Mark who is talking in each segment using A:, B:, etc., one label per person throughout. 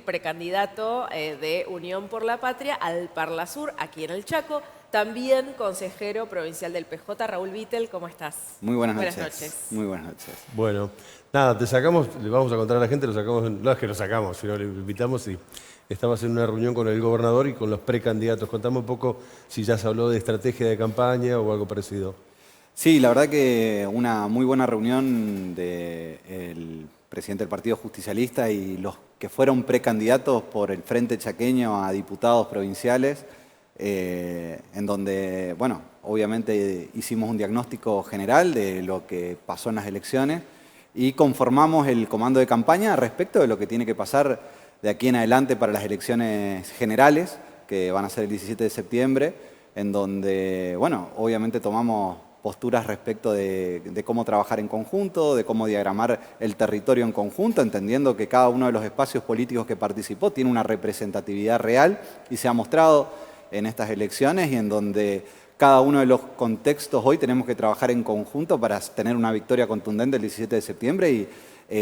A: precandidato de Unión por la Patria al Parlasur, aquí en el Chaco. También consejero provincial del PJ, Raúl Vittel, ¿cómo estás?
B: Muy buenas
A: Buenas
B: noches.
A: noches.
B: Muy buenas noches.
C: Bueno, nada, te sacamos, le vamos a contar a la gente, lo sacamos, no es que lo sacamos, sino le invitamos y estabas en una reunión con el gobernador y con los precandidatos. Contame un poco si ya se habló de estrategia de campaña o algo parecido.
B: Sí, la verdad que una muy buena reunión del presidente del Partido Justicialista y los que fueron precandidatos por el Frente Chaqueño a diputados provinciales, en donde, bueno, obviamente hicimos un diagnóstico general de lo que pasó en las elecciones y conformamos el comando de campaña respecto de lo que tiene que pasar de aquí en adelante para las elecciones generales, que van a ser el 17 de septiembre, en donde, bueno, obviamente tomamos posturas respecto de cómo trabajar en conjunto, de cómo diagramar el territorio en conjunto, entendiendo que cada uno de los espacios políticos que participó tiene una representatividad real y se ha mostrado en estas elecciones y en donde cada uno de los contextos hoy tenemos que trabajar en conjunto para tener una victoria contundente el 17 de septiembre y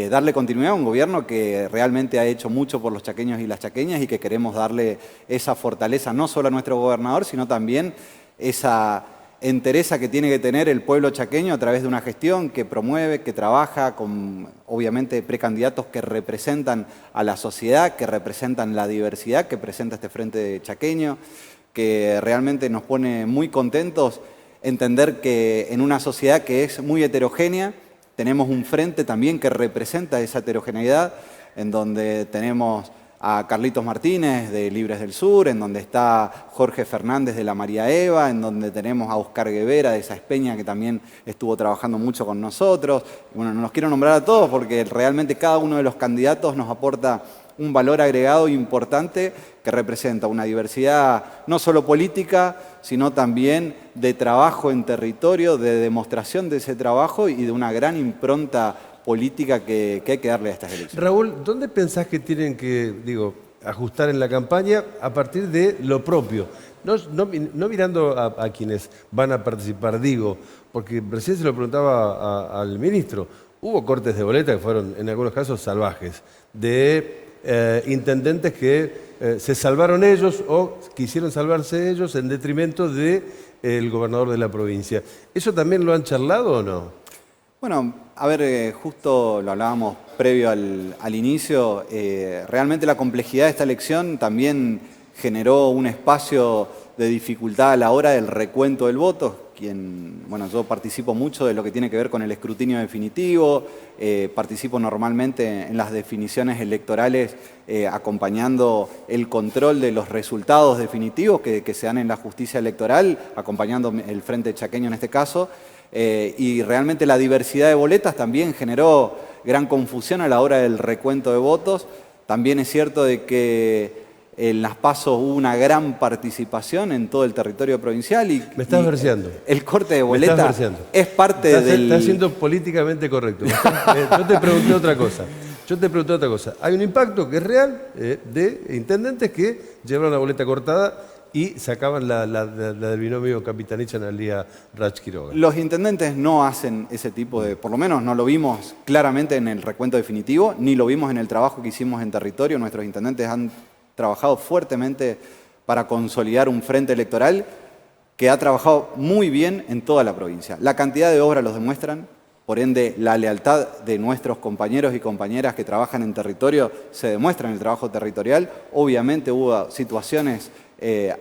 B: darle continuidad a un gobierno que realmente ha hecho mucho por los chaqueños y las chaqueñas y que queremos darle esa fortaleza no solo a nuestro gobernador, sino también esa entereza que tiene que tener el pueblo chaqueño a través de una gestión que promueve, que trabaja con, obviamente, precandidatos que representan a la sociedad, que representan la diversidad que presenta este Frente Chaqueño, que realmente nos pone muy contentos entender que en una sociedad que es muy heterogénea, tenemos un frente también que representa esa heterogeneidad, en donde tenemos a Carlitos Martínez de Libres del Sur, en donde está Jorge Fernández de la María Eva, en donde tenemos a Oscar Guevara de Esa Espeña, que también estuvo trabajando mucho con nosotros. Y bueno, no los quiero nombrar a todos porque realmente cada uno de los candidatos nos aporta un valor agregado importante que representa una diversidad no solo política, sino también de trabajo en territorio, de demostración de ese trabajo y de una gran impronta política que hay que darle a estas elecciones.
C: Raúl, ¿dónde pensás que tienen que, ajustar en la campaña a partir de lo propio? No mirando a quienes van a participar, porque recién se lo preguntaba al ministro, hubo cortes de boleta que fueron en algunos casos salvajes, de intendentes que se salvaron ellos o quisieron salvarse ellos en detrimento del gobernador de la provincia. ¿Eso también lo han charlado o no?
B: Bueno, a ver, justo lo hablábamos previo al inicio, realmente la complejidad de esta elección también generó un espacio de dificultad a la hora del recuento del voto. Bueno, yo participo mucho de lo que tiene que ver con el escrutinio definitivo, participo normalmente en las definiciones electorales acompañando el control de los resultados definitivos que se dan en la justicia electoral, acompañando el Frente Chaqueño en este caso, y realmente la diversidad de boletas también generó gran confusión a la hora del recuento de votos. También es cierto de que en las PASO hubo una gran participación en todo el territorio provincial y...
C: Me estás verseando.
B: El corte de boleta es parte del...
C: Estás siendo políticamente correcto. Yo te pregunté otra cosa. Hay un impacto que es real de intendentes que llevaron la boleta cortada y sacaban la del binomio Capitanich-Analía Rach-Quiroga.
B: Los intendentes no hacen ese tipo de... Por lo menos no lo vimos claramente en el recuento definitivo, ni lo vimos en el trabajo que hicimos en territorio. Nuestros intendentes han trabajado fuertemente para consolidar un frente electoral que ha trabajado muy bien en toda la provincia. La cantidad de obras los demuestran, por ende la lealtad de nuestros compañeros y compañeras que trabajan en territorio se demuestra en el trabajo territorial. Obviamente hubo situaciones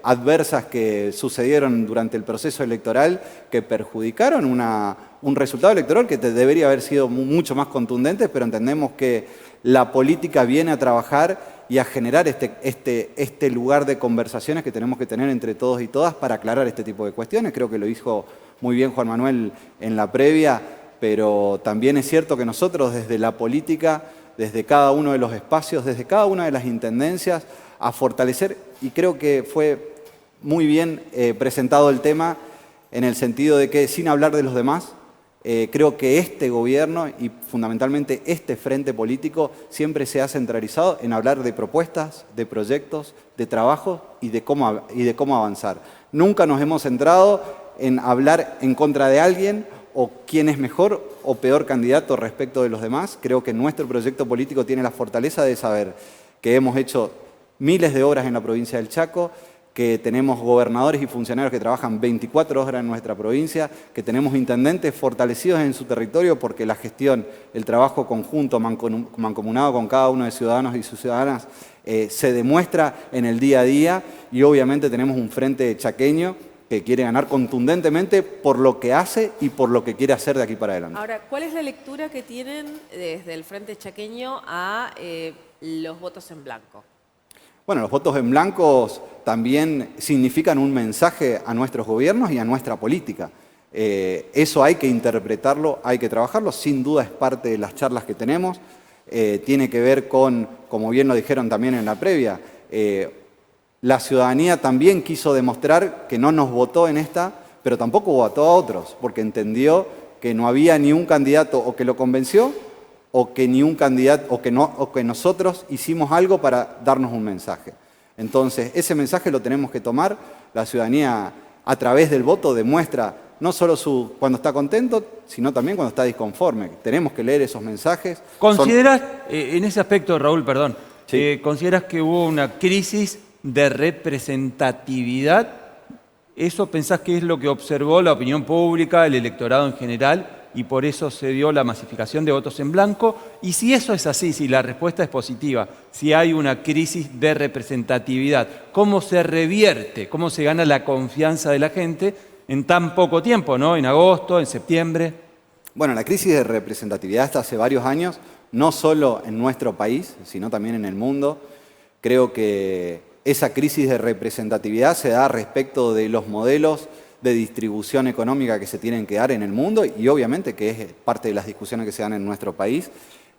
B: adversas que sucedieron durante el proceso electoral que perjudicaron un resultado electoral que debería haber sido mucho más contundente, pero entendemos que la política viene a trabajar y a generar este lugar de conversaciones que tenemos que tener entre todos y todas para aclarar este tipo de cuestiones. Creo que lo dijo muy bien Juan Manuel en la previa, pero también es cierto que nosotros desde la política, desde cada uno de los espacios, desde cada una de las intendencias, a fortalecer, y creo que fue muy bien presentado el tema en el sentido de que sin hablar de los demás, creo que este gobierno y fundamentalmente este frente político siempre se ha centralizado en hablar de propuestas, de proyectos, de trabajo y de cómo avanzar. Nunca nos hemos centrado en hablar en contra de alguien o quién es mejor o peor candidato respecto de los demás. Creo que nuestro proyecto político tiene la fortaleza de saber que hemos hecho miles de obras en la provincia del Chaco, que tenemos gobernadores y funcionarios que trabajan 24 horas en nuestra provincia, que tenemos intendentes fortalecidos en su territorio porque la gestión, el trabajo conjunto, mancomunado con cada uno de ciudadanos y sus ciudadanas, se demuestra en el día a día, y obviamente tenemos un frente chaqueño que quiere ganar contundentemente por lo que hace y por lo que quiere hacer de aquí para adelante.
A: Ahora, ¿cuál es la lectura que tienen desde el Frente Chaqueño a los votos en blanco?
B: Bueno, los votos en blanco también significan un mensaje a nuestros gobiernos y a nuestra política. Eso hay que interpretarlo, hay que trabajarlo, sin duda es parte de las charlas que tenemos. Tiene que ver con, como bien lo dijeron también en la previa, la ciudadanía también quiso demostrar que no nos votó en esta, pero tampoco votó a otros, porque entendió que no había ni un candidato o que lo convenció, o que ni un candidato, o que nosotros hicimos algo para darnos un mensaje. Entonces, ese mensaje lo tenemos que tomar. La ciudadanía, a través del voto, demuestra no solo cuando está contento, sino también cuando está disconforme. Tenemos que leer esos mensajes.
D: ¿Consideras, en ese aspecto, Raúl, perdón,
B: Sí.
D: consideras que hubo una crisis de representatividad? ¿Eso pensás que es lo que observó la opinión pública, el electorado en general, y por eso se dio la masificación de votos en blanco? Y si eso es así, si la respuesta es positiva, si hay una crisis de representatividad, ¿cómo se revierte, cómo se gana la confianza de la gente en tan poco tiempo, ¿no? En agosto, en septiembre.
B: Bueno, la crisis de representatividad está hace varios años, no solo en nuestro país, sino también en el mundo. Creo que esa crisis de representatividad se da respecto de los modelos de distribución económica que se tienen que dar en el mundo y obviamente que es parte de las discusiones que se dan en nuestro país.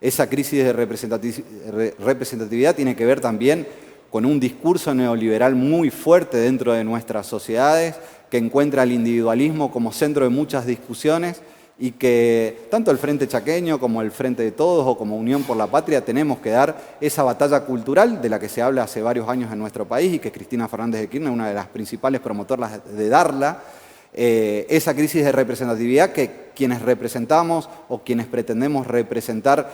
B: Esa crisis de representatividad tiene que ver también con un discurso neoliberal muy fuerte dentro de nuestras sociedades, que encuentra el individualismo como centro de muchas discusiones y que tanto el Frente Chaqueño como el Frente de Todos o como Unión por la Patria tenemos que dar esa batalla cultural de la que se habla hace varios años en nuestro país y que Cristina Fernández de Kirchner es una de las principales promotoras de darla. Esa crisis de representatividad que quienes representamos o quienes pretendemos representar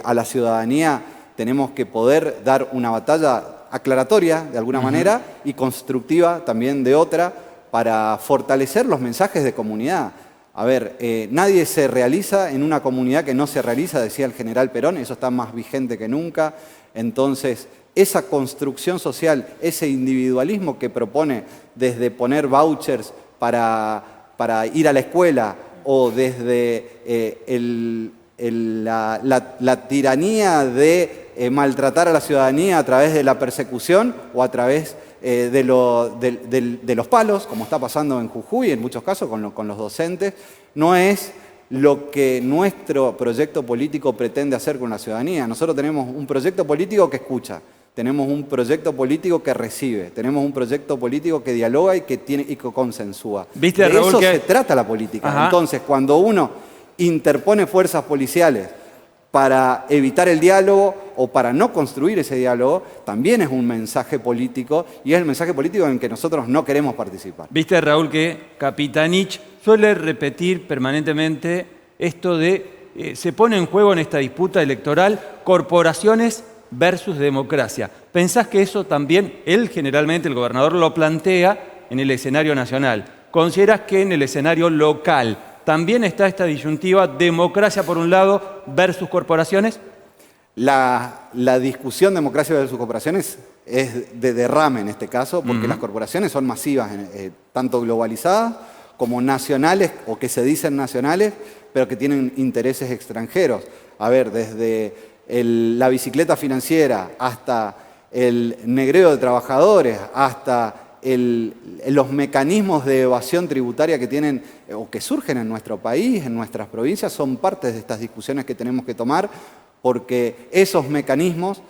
B: a la ciudadanía tenemos que poder dar una batalla aclaratoria de alguna manera y constructiva también de otra para fortalecer los mensajes de comunidad. A ver, nadie se realiza en una comunidad que no se realiza, decía el general Perón, eso está más vigente que nunca. Entonces, esa construcción social, ese individualismo que propone desde poner vouchers para ir a la escuela o desde la tiranía de maltratar a la ciudadanía a través de la persecución o a través de los palos, como está pasando en Jujuy, en muchos casos con los docentes, no es lo que nuestro proyecto político pretende hacer con la ciudadanía. Nosotros tenemos un proyecto político que escucha, tenemos un proyecto político que recibe, tenemos un proyecto político que dialoga y que consensúa.
D: ¿Viste,
B: de
D: Raúl,
B: eso
D: que
B: se trata la política.
D: Ajá.
B: Entonces, cuando uno interpone fuerzas policiales para evitar el diálogo o para no construir ese diálogo, también es un mensaje político y es el mensaje político en que nosotros no queremos participar.
D: Viste, Raúl, que Capitanich suele repetir permanentemente esto de se pone en juego en esta disputa electoral corporaciones versus democracia. ¿Pensás que eso también, él generalmente, el gobernador, lo plantea en el escenario nacional? ¿Consideras que en el escenario local también está esta disyuntiva democracia por un lado versus corporaciones?
B: La discusión democracia versus corporaciones es de derrame en este caso, porque las corporaciones son masivas, tanto globalizadas como nacionales, o que se dicen nacionales, pero que tienen intereses extranjeros. A ver, desde la bicicleta financiera hasta el negreo de trabajadores, hasta los mecanismos de evasión tributaria que tienen o que surgen en nuestro país, en nuestras provincias, son parte de estas discusiones que tenemos que tomar, porque esos mecanismos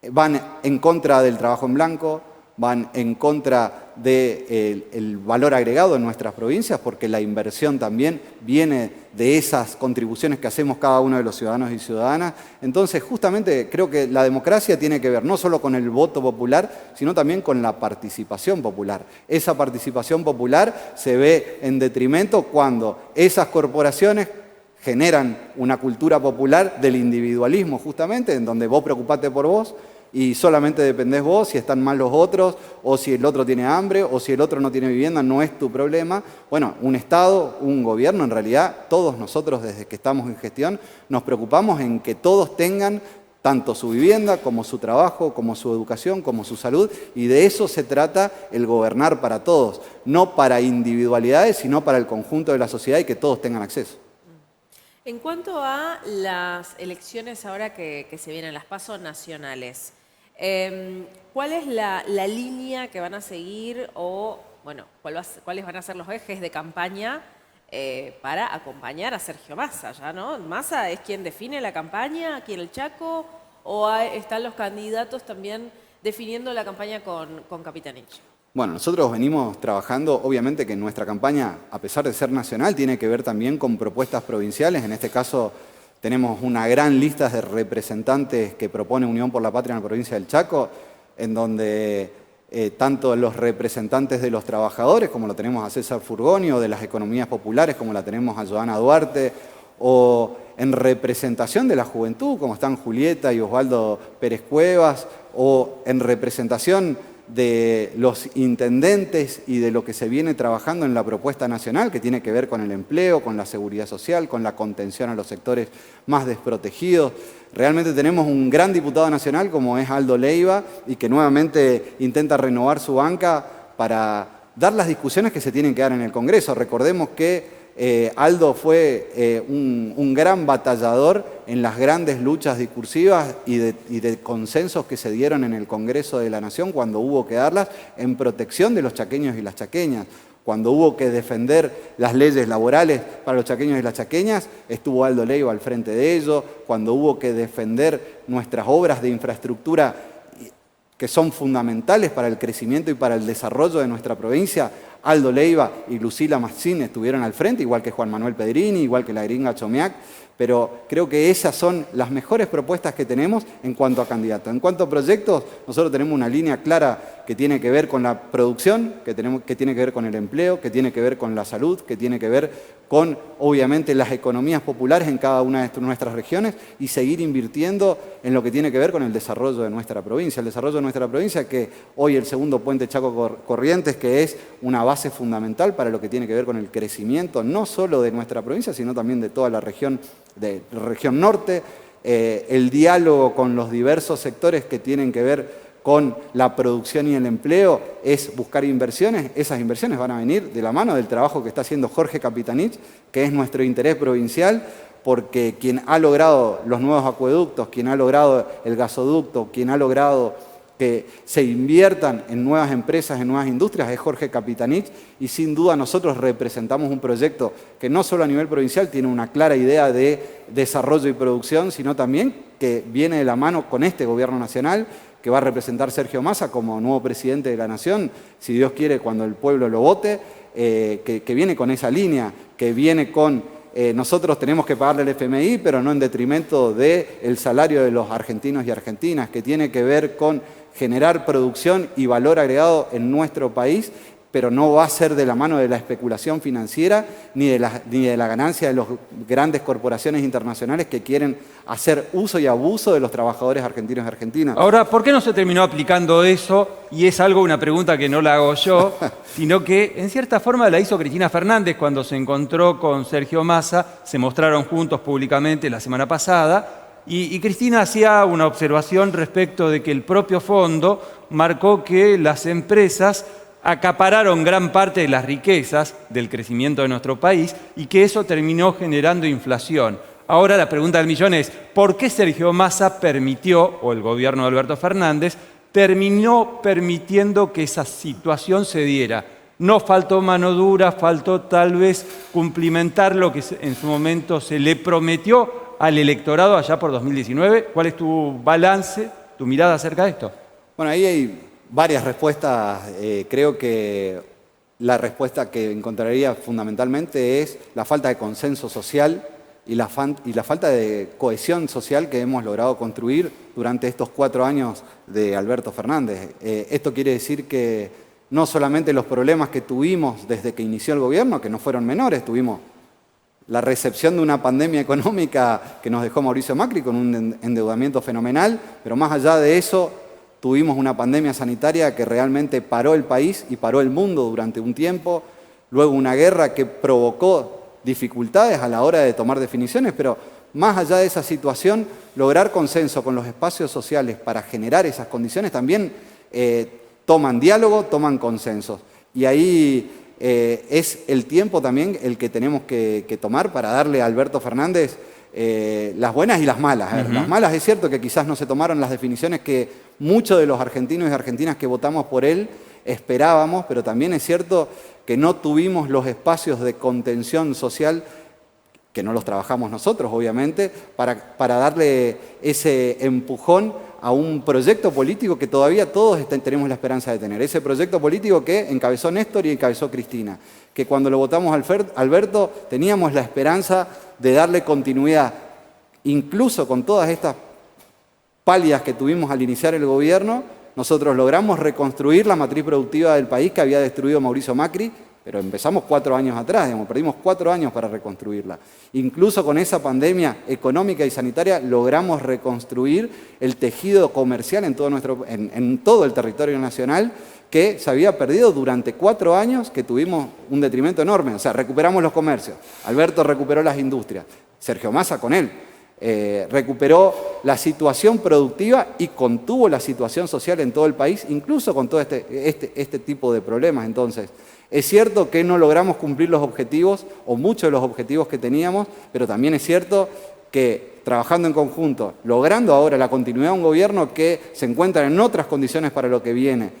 B: van en contra del trabajo en blanco, van en contra del valor agregado en nuestras provincias, porque la inversión también viene de esas contribuciones que hacemos cada uno de los ciudadanos y ciudadanas. Entonces, justamente creo que la democracia tiene que ver no solo con el voto popular, sino también con la participación popular. Esa participación popular se ve en detrimento cuando esas corporaciones generan una cultura popular del individualismo, justamente, en donde vos preocupate por vos, y solamente dependés vos si están mal los otros, o si el otro tiene hambre, o si el otro no tiene vivienda, no es tu problema. Bueno, un Estado, un gobierno, en realidad, todos nosotros desde que estamos en gestión, nos preocupamos en que todos tengan tanto su vivienda, como su trabajo, como su educación, como su salud, y de eso se trata el gobernar para todos, no para individualidades, sino para el conjunto de la sociedad y que todos tengan acceso.
A: En cuanto a las elecciones ahora que se vienen, las PASO nacionales, ¿cuál es la línea que van a seguir o, bueno, cuáles van a ser los ejes de campaña para acompañar a Sergio Massa, ya, ¿no? ¿Massa es quien define la campaña aquí en el Chaco o están los candidatos también definiendo la campaña con Capitanich?
B: Bueno, nosotros venimos trabajando, obviamente que nuestra campaña, a pesar de ser nacional, tiene que ver también con propuestas provinciales. En este caso tenemos una gran lista de representantes que propone Unión por la Patria en la provincia del Chaco, en donde tanto los representantes de los trabajadores, como lo tenemos a César Furgoni, o de las economías populares, como la tenemos a Joana Duarte, o en representación de la juventud, como están Julieta y Osvaldo Pérez Cuevas, o en representación de los intendentes y de lo que se viene trabajando en la propuesta nacional, que tiene que ver con el empleo, con la seguridad social, con la contención a los sectores más desprotegidos. Realmente tenemos un gran diputado nacional como es Aldo Leiva y que nuevamente intenta renovar su banca para dar las discusiones que se tienen que dar en el Congreso. Recordemos que Aldo fue un gran batallador en las grandes luchas discursivas y de consensos que se dieron en el Congreso de la Nación cuando hubo que darlas en protección de los chaqueños y las chaqueñas. Cuando hubo que defender las leyes laborales para los chaqueños y las chaqueñas, estuvo Aldo Leiva al frente de ello. Cuando hubo que defender nuestras obras de infraestructura que son fundamentales para el crecimiento y para el desarrollo de nuestra provincia, Aldo Leiva y Lucila Mazzín estuvieron al frente, igual que Juan Manuel Pedrini, igual que la gringa Chomiak, pero creo que esas son las mejores propuestas que tenemos en cuanto a candidatos. En cuanto a proyectos, nosotros tenemos una línea clara que tiene que ver con la producción, que tiene que ver con el empleo, que tiene que ver con la salud, que tiene que ver con, obviamente, las economías populares en cada una de nuestras regiones y seguir invirtiendo en lo que tiene que ver con el desarrollo de nuestra provincia. El desarrollo de nuestra provincia, que hoy el segundo puente Chaco-Corrientes, que es una base fundamental para lo que tiene que ver con el crecimiento, no solo de nuestra provincia, sino también de toda la región norte, el diálogo con los diversos sectores que tienen que ver con la producción y el empleo, es buscar inversiones. Esas inversiones van a venir de la mano del trabajo que está haciendo Jorge Capitanich, que es nuestro interés provincial, porque quien ha logrado los nuevos acueductos, quien ha logrado el gasoducto, quien ha logrado que se inviertan en nuevas empresas, en nuevas industrias, es Jorge Capitanich, y sin duda nosotros representamos un proyecto que no solo a nivel provincial tiene una clara idea de desarrollo y producción, sino también que viene de la mano con este gobierno nacional, que va a representar Sergio Massa como nuevo presidente de la Nación, si Dios quiere, cuando el pueblo lo vote, que viene con esa línea, que viene con nosotros tenemos que pagarle el FMI, pero no en detrimento del salario de los argentinos y argentinas, que tiene que ver con generar producción y valor agregado en nuestro país, pero no va a ser de la mano de la especulación financiera ni de la ganancia de las grandes corporaciones internacionales que quieren hacer uso y abuso de los trabajadores argentinos y argentinas.
D: Ahora, ¿por qué no se terminó aplicando eso? Y es una pregunta que no la hago yo, sino que en cierta forma la hizo Cristina Fernández cuando se encontró con Sergio Massa, se mostraron juntos públicamente la semana pasada, y Cristina hacía una observación respecto de que el propio fondo marcó que las empresas acapararon gran parte de las riquezas del crecimiento de nuestro país y que eso terminó generando inflación. Ahora la pregunta del millón es, ¿por qué Sergio Massa permitió, o el gobierno de Alberto Fernández, terminó permitiendo que esa situación se diera? No faltó mano dura, faltó tal vez cumplimentar lo que en su momento se le prometió al electorado allá por 2019. ¿Cuál es tu balance, tu mirada acerca de esto?
B: Bueno, ahí hay varias respuestas. Creo que la respuesta que encontraría fundamentalmente es la falta de consenso social y la falta de cohesión social que hemos logrado construir durante estos 4 años de Alberto Fernández. Esto quiere decir que no solamente los problemas que tuvimos desde que inició el gobierno, que no fueron menores, tuvimos la recepción de una pandemia económica que nos dejó Mauricio Macri con un endeudamiento fenomenal, pero más allá de eso, tuvimos una pandemia sanitaria que realmente paró el país y paró el mundo durante un tiempo, luego una guerra que provocó dificultades a la hora de tomar definiciones, pero más allá de esa situación, lograr consenso con los espacios sociales para generar esas condiciones también toman diálogo, toman consensos. Y ahí es el tiempo también el que tenemos que tomar para darle a Alberto Fernández las buenas y las malas. Las malas es cierto que quizás no se tomaron las definiciones que muchos de los argentinos y argentinas que votamos por él esperábamos, pero también es cierto que no tuvimos los espacios de contención social, que no los trabajamos nosotros, obviamente, para darle ese empujón a un proyecto político que todavía todos tenemos la esperanza de tener. Ese proyecto político que encabezó Néstor y encabezó Cristina, que cuando lo votamos Alberto teníamos la esperanza de darle continuidad, incluso con todas estas pálidas que tuvimos al iniciar el gobierno. Nosotros logramos reconstruir la matriz productiva del país que había destruido Mauricio Macri, pero empezamos 4 años atrás, perdimos 4 años para reconstruirla. Incluso con esa pandemia económica y sanitaria logramos reconstruir el tejido comercial en todo el territorio nacional que se había perdido durante 4 años, que tuvimos un detrimento enorme. O sea, recuperamos los comercios, Alberto recuperó las industrias, Sergio Massa con él. Recuperó la situación productiva y contuvo la situación social en todo el país, incluso con todo este tipo de problemas. Entonces, es cierto que no logramos cumplir los objetivos, o muchos de los objetivos que teníamos, pero también es cierto que trabajando en conjunto, logrando ahora la continuidad de un gobierno que se encuentra en otras condiciones para lo que viene,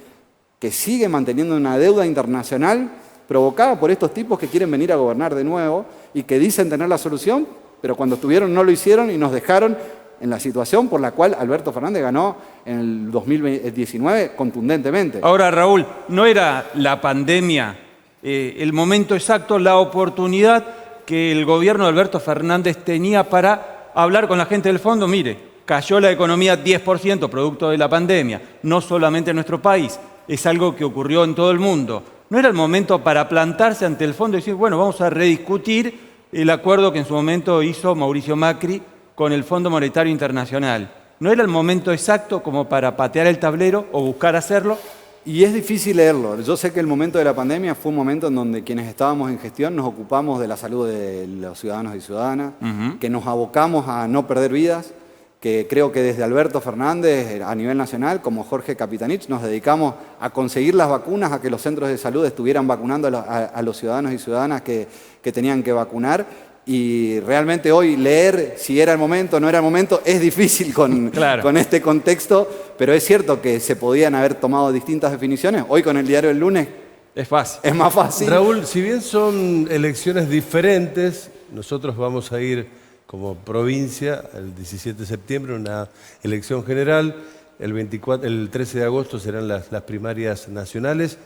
B: que sigue manteniendo una deuda internacional provocada por estos tipos que quieren venir a gobernar de nuevo y que dicen tener la solución, pero cuando estuvieron no lo hicieron y nos dejaron en la situación por la cual Alberto Fernández ganó en el 2019 contundentemente.
D: Ahora, Raúl, ¿no era la pandemia el momento exacto, la oportunidad que el gobierno de Alberto Fernández tenía para hablar con la gente del fondo? Mire, cayó la economía 10% producto de la pandemia, no solamente en nuestro país, es algo que ocurrió en todo el mundo. ¿No era el momento para plantarse ante el fondo y decir, bueno, vamos a rediscutir el acuerdo que en su momento hizo Mauricio Macri con el Fondo Monetario Internacional? ¿No era el momento exacto como para patear el tablero o buscar hacerlo?
B: Y es difícil leerlo. Yo sé que el momento de la pandemia fue un momento en donde quienes estábamos en gestión nos ocupamos de la salud de los ciudadanos y ciudadanas, que nos abocamos a no perder vidas, que creo que desde Alberto Fernández a nivel nacional, como Jorge Capitanich, nos dedicamos a conseguir las vacunas, a que los centros de salud estuvieran vacunando a los ciudadanos y ciudadanas que tenían que vacunar. Y realmente hoy leer si era el momento o no era el momento es difícil con este contexto, pero es cierto que se podían haber tomado distintas definiciones. Hoy con el diario del lunes
D: es fácil.
B: Es más fácil.
C: Raúl, si bien son elecciones diferentes, nosotros vamos a ir como provincia el 17 de septiembre, una elección general, el 13 de agosto serán las primarias nacionales.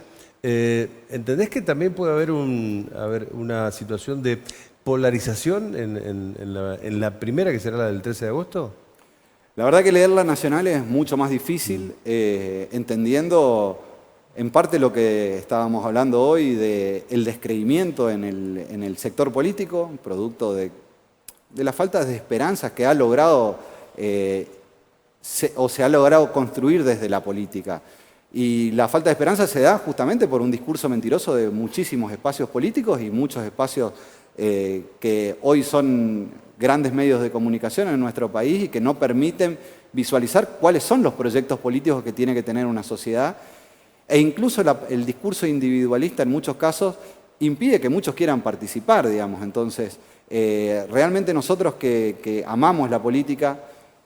C: ¿Entendés que también puede haber una situación de polarización en la primera, que será la del 13 de agosto?
B: La verdad que leer la nacional es mucho más difícil, entendiendo en parte lo que estábamos hablando hoy del descreimiento en el sector político, producto de la falta de esperanzas que ha logrado se ha logrado construir desde la política. Y la falta de esperanza se da justamente por un discurso mentiroso de muchísimos espacios políticos y muchos espacios que hoy son grandes medios de comunicación en nuestro país y que no permiten visualizar cuáles son los proyectos políticos que tiene que tener una sociedad. E incluso el discurso individualista en muchos casos impide que muchos quieran participar, digamos. Entonces, realmente nosotros que amamos la política,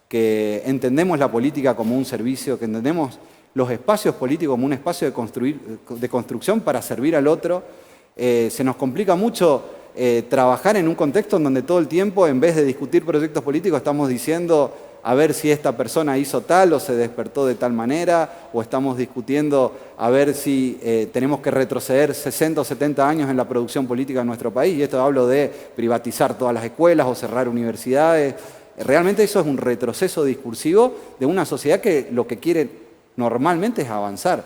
B: que entendemos la política como un servicio, que entendemos los espacios políticos como un espacio de construcción para servir al otro, se nos complica mucho trabajar en un contexto en donde todo el tiempo, en vez de discutir proyectos políticos, estamos diciendo a ver si esta persona hizo tal o se despertó de tal manera, o estamos discutiendo a ver si tenemos que retroceder 60 o 70 años en la producción política de nuestro país. Y esto hablo de privatizar todas las escuelas o cerrar universidades. Realmente eso es un retroceso discursivo de una sociedad que lo que quiere normalmente es avanzar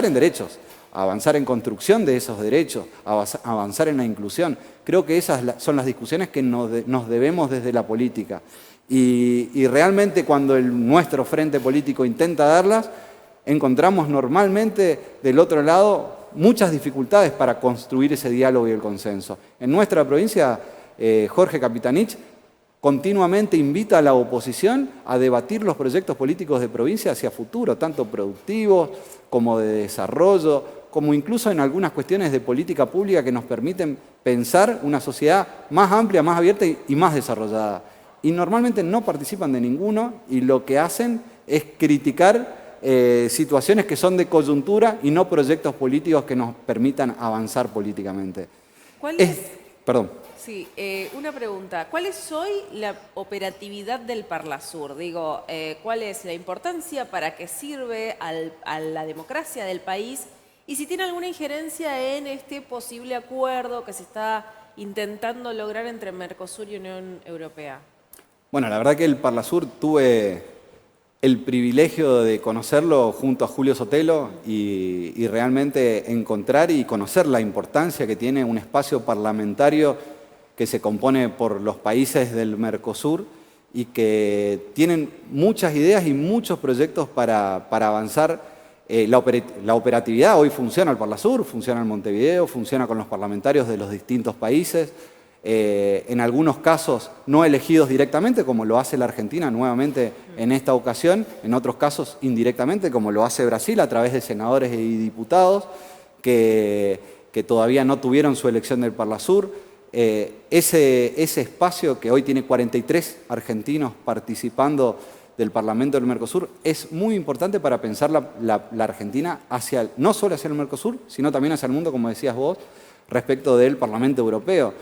B: en derechos, avanzar en construcción de esos derechos, avanzar en la inclusión. Creo que esas son las discusiones que nos debemos desde la política. Y realmente cuando nuestro frente político intenta darlas, encontramos normalmente del otro lado muchas dificultades para construir ese diálogo y el consenso. En nuestra provincia, Jorge Capitanich continuamente invita a la oposición a debatir los proyectos políticos de provincia hacia futuro, tanto productivos como de desarrollo, como incluso en algunas cuestiones de política pública que nos permiten pensar una sociedad más amplia, más abierta y más desarrollada. Y normalmente no participan de ninguno y lo que hacen es criticar situaciones que son de coyuntura y no proyectos políticos que nos permitan avanzar políticamente.
A: ¿Cuál es?
B: Perdón.
A: Sí, una pregunta. ¿Cuál es hoy la operatividad del Parlasur? Digo, ¿cuál es la importancia? ¿Para qué sirve a la democracia del país? Y si tiene alguna injerencia en este posible acuerdo que se está intentando lograr entre Mercosur y Unión Europea.
B: Bueno, la verdad que el Parlasur tuve el privilegio de conocerlo junto a Julio Sotelo y realmente encontrar y conocer la importancia que tiene un espacio parlamentario que se compone por los países del Mercosur y que tienen muchas ideas y muchos proyectos para avanzar. La operatividad hoy funciona el Parlasur, funciona en Montevideo, funciona con los parlamentarios de los distintos países, en algunos casos no elegidos directamente, como lo hace la Argentina nuevamente en esta ocasión, en otros casos indirectamente, como lo hace Brasil a través de senadores y diputados que todavía no tuvieron su elección del Parlasur. Ese espacio que hoy tiene 43 argentinos participando del Parlamento del Mercosur es muy importante para pensar la Argentina no solo hacia el Mercosur, sino también hacia el mundo, como decías vos, respecto del Parlamento Europeo.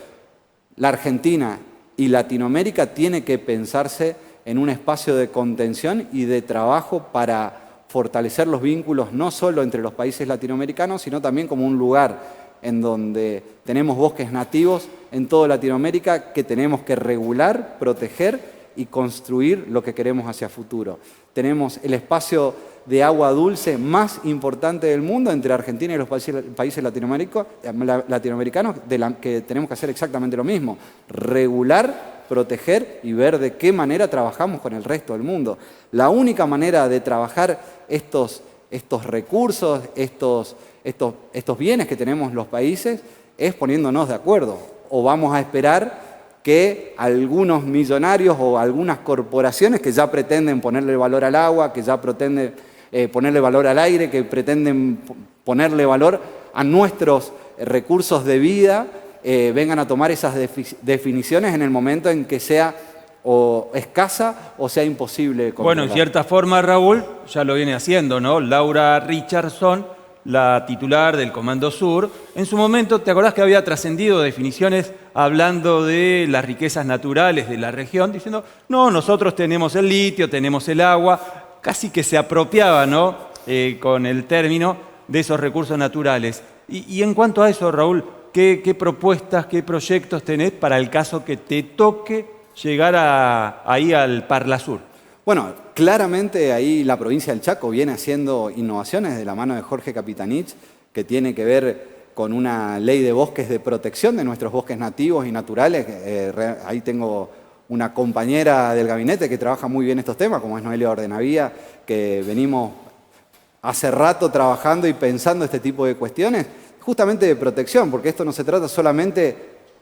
B: La Argentina y Latinoamérica tiene que pensarse en un espacio de contención y de trabajo para fortalecer los vínculos no solo entre los países latinoamericanos, sino también como un lugar en donde tenemos bosques nativos en toda Latinoamérica que tenemos que regular, proteger y construir lo que queremos hacia futuro. Tenemos el espacio de agua dulce más importante del mundo entre Argentina y los países latinoamericanos, que tenemos que hacer exactamente lo mismo, regular, proteger y ver de qué manera trabajamos con el resto del mundo. La única manera de trabajar estos recursos, estos bienes que tenemos los países, es poniéndonos de acuerdo. O vamos a esperar que algunos millonarios o algunas corporaciones que ya pretenden ponerle valor al agua, que ya pretenden ponerle valor al aire, que pretenden ponerle valor a nuestros recursos de vida, vengan a tomar esas definiciones en el momento en que sea o escasa o sea imposible controlar.
D: Bueno, en cierta forma, Raúl, ya lo viene haciendo, ¿no? Laura Richardson, la titular del Comando Sur, en su momento, ¿te acordás que había trascendido definiciones hablando de las riquezas naturales de la región? Diciendo, no, nosotros tenemos el litio, tenemos el agua, casi que se apropiaba, ¿no? Con el término de esos recursos naturales. Y en cuanto a eso, Raúl, ¿qué propuestas, qué proyectos tenés para el caso que te toque llegar ahí al Parlasur?
B: Bueno, claramente ahí la provincia del Chaco viene haciendo innovaciones de la mano de Jorge Capitanich, que tiene que ver con una ley de bosques de protección de nuestros bosques nativos y naturales. Ahí tengo una compañera del gabinete que trabaja muy bien estos temas, como es Noelia Ordenavía, que venimos hace rato trabajando y pensando este tipo de cuestiones, justamente de protección, porque esto no se trata solamente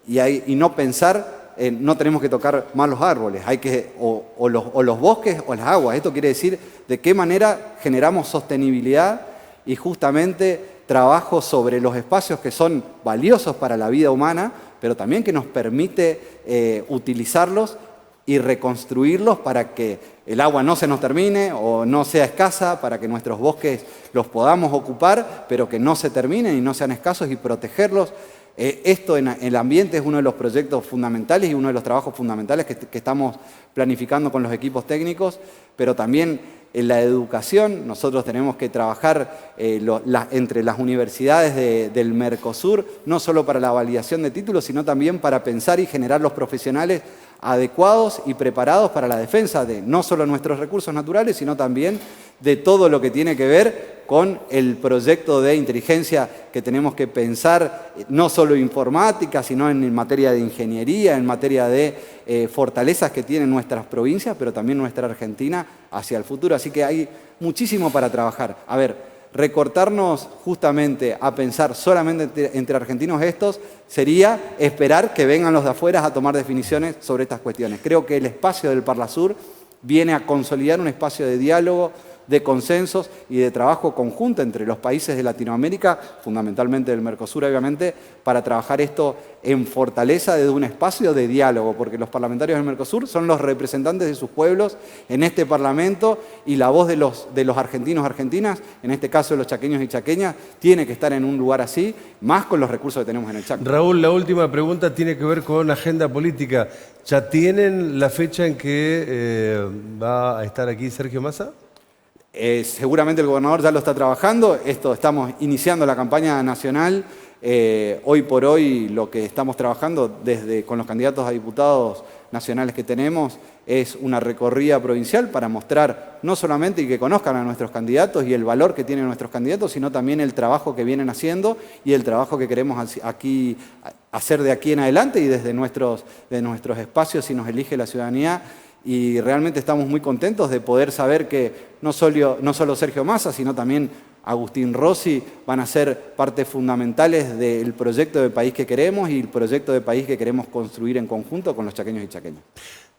B: y no pensar. No tenemos que tocar más los árboles, hay que o los bosques o las aguas. Esto quiere decir de qué manera generamos sostenibilidad y justamente trabajo sobre los espacios que son valiosos para la vida humana, pero también que nos permite utilizarlos y reconstruirlos para que el agua no se nos termine o no sea escasa, para que nuestros bosques los podamos ocupar, pero que no se terminen y no sean escasos y protegerlos. Esto en el ambiente es uno de los proyectos fundamentales y uno de los trabajos fundamentales que estamos planificando con los equipos técnicos, pero también en la educación. Nosotros tenemos que trabajar entre las universidades del Mercosur, no solo para la validación de títulos, sino también para pensar y generar los profesionales adecuados y preparados para la defensa de no solo nuestros recursos naturales, sino también de todo lo que tiene que ver con el proyecto de inteligencia que tenemos que pensar, no solo informática, sino en materia de ingeniería, en materia de fortalezas que tienen nuestras provincias, pero también nuestra Argentina hacia el futuro. Así que hay muchísimo para trabajar. A ver, recortarnos justamente a pensar solamente entre argentinos estos sería esperar que vengan los de afuera a tomar definiciones sobre estas cuestiones. Creo que el espacio del Parlasur viene a consolidar un espacio de diálogo, de consensos y de trabajo conjunto entre los países de Latinoamérica, fundamentalmente del Mercosur, obviamente, para trabajar esto en fortaleza desde un espacio de diálogo, porque los parlamentarios del Mercosur son los representantes de sus pueblos en este Parlamento y la voz de los argentinos, argentinas, en este caso de los chaqueños y chaqueñas, tiene que estar en un lugar así, más con los recursos que tenemos en el Chaco.
C: Raúl, la última pregunta tiene que ver con agenda política. ¿Ya tienen la fecha en que va a estar aquí Sergio Massa?
B: Seguramente el gobernador ya lo está trabajando. Estamos iniciando la campaña nacional. Hoy por hoy lo que estamos trabajando con los candidatos a diputados nacionales que tenemos es una recorrida provincial para mostrar no solamente y que conozcan a nuestros candidatos y el valor que tienen nuestros candidatos, sino también el trabajo que vienen haciendo y el trabajo que queremos aquí hacer de aquí en adelante y desde nuestros espacios si nos elige la ciudadanía. Y realmente estamos muy contentos de poder saber que no solo Sergio Massa, sino también Agustín Rossi van a ser partes fundamentales del proyecto de país que queremos y el proyecto de país que queremos construir en conjunto con los chaqueños y chaqueñas.